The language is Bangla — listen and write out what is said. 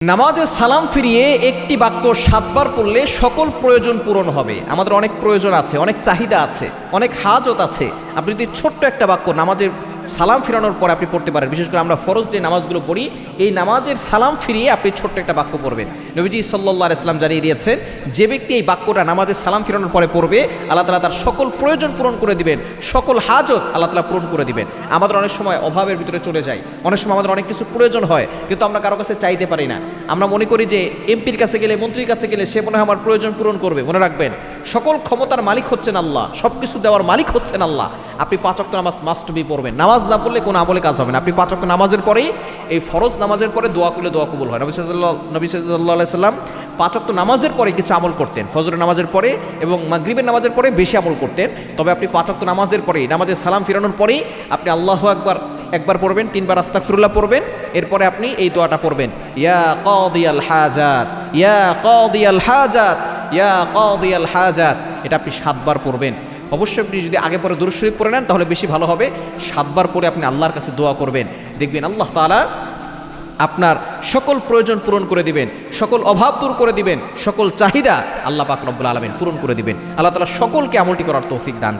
নামাজে সালাম ফিরিয়ে একটি বাক্য 7 বার পড়লে সকল প্রয়োজন পূরণ হবে। আমাদের অনেক প্রয়োজন আছে, অনেক চাহিদা আছে, অনেক হাজত আছে। আপনি যদি ছোট্ট একটা বাক্য নামাজের সালাম ফিরানোর পরে আপনি পড়তে পারেন, বিশেষ করে আমরা ফরজ যে নামাজগুলো পড়ি এই নামাজের সালাম ফিরিয়ে আপনি ছোট্ট একটা বাক্য পড়বেন। নবীজি সাল্লাল্লাহু আলাইহি ওয়াসাল্লাম জানিয়ে দিয়েছেন, যে ব্যক্তি এই বাক্যটা নামাজের সালাম ফিরানোর পরে পড়বে আল্লাহ তাআলা তার সকল প্রয়োজন পূরণ করে দিবেন, সকল হাজত আল্লাহ তাআলা পূরণ করে দিবেন। আমাদের অনেক সময় অভাবের ভিতরে চলে যায়, অনেক সময় আমাদের অনেক কিছু প্রয়োজন হয় কিন্তু আমরা কারো কাছে চাইতে পারি না। আমরা মনে করি যে এমপির কাছে গেলে, মন্ত্রীর কাছে গেলে সে মনে হয় আমার প্রয়োজন পূরণ করবে। মনে রাখবেন, সকল ক্ষমতার মালিক হচ্ছেন আল্লাহ, সব কিছু দেওয়ার মালিক হচ্ছেন আল্লাহ। আপনি 5 ওয়াক্ত নামাজ মাস্ট বি পড়বেন। নামাজ না পড়লে কোনো আমলে কাজ হবে না। আপনি 5 ওয়াক্ত নামাজের পরেই, এই ফরজ নামাজের পরে দোয়া করলে দোয়া কবুল হয়। নবী সাল্লাল্লাহু আলাইহি সাল্লাম 5 ওয়াক্ত নামাজের পরে কিছু আমল করতেন, ফজরের নামাজের পরে এবং মাগরিবের নামাজের পরে বেশি আমল করতেন। তবে আপনি 5 ওয়াক্ত নামাজের পরেই, নামাজের সালাম ফিরানোর পরেই আপনি আল্লাহু আকবার একবার পড়বেন, 3 বার আস্তাগফিরুল্লাহ পড়বেন, এরপরে আপনি এই দোয়াটা পড়বেন, ইয়া কাদিয়াল হাজাত, ইয়া কাদিয়াল হাজাত, ইয়া কাদিয়াল হাজাত। এটা আপনি 7 বার পড়বেন। অবশ্যই আপনি যদি আগে পরে দুরূদ শরীফ পড়ে নেন তাহলে বেশি ভালো হবে। 7 বার পরে আপনি আল্লাহর কাছে দোয়া করবেন, দেখবেন আল্লাহ তাআলা আপনার সকল প্রয়োজন পূরণ করে দিবেন, সকল অভাব দূর করে দিবেন, সকল চাহিদা আল্লাহ পাক রব্বুল আলামিন পূরণ করে দিবেন। আল্লাহ তাআলা সকলকে আমলটি করার তৌফিক দান করুন।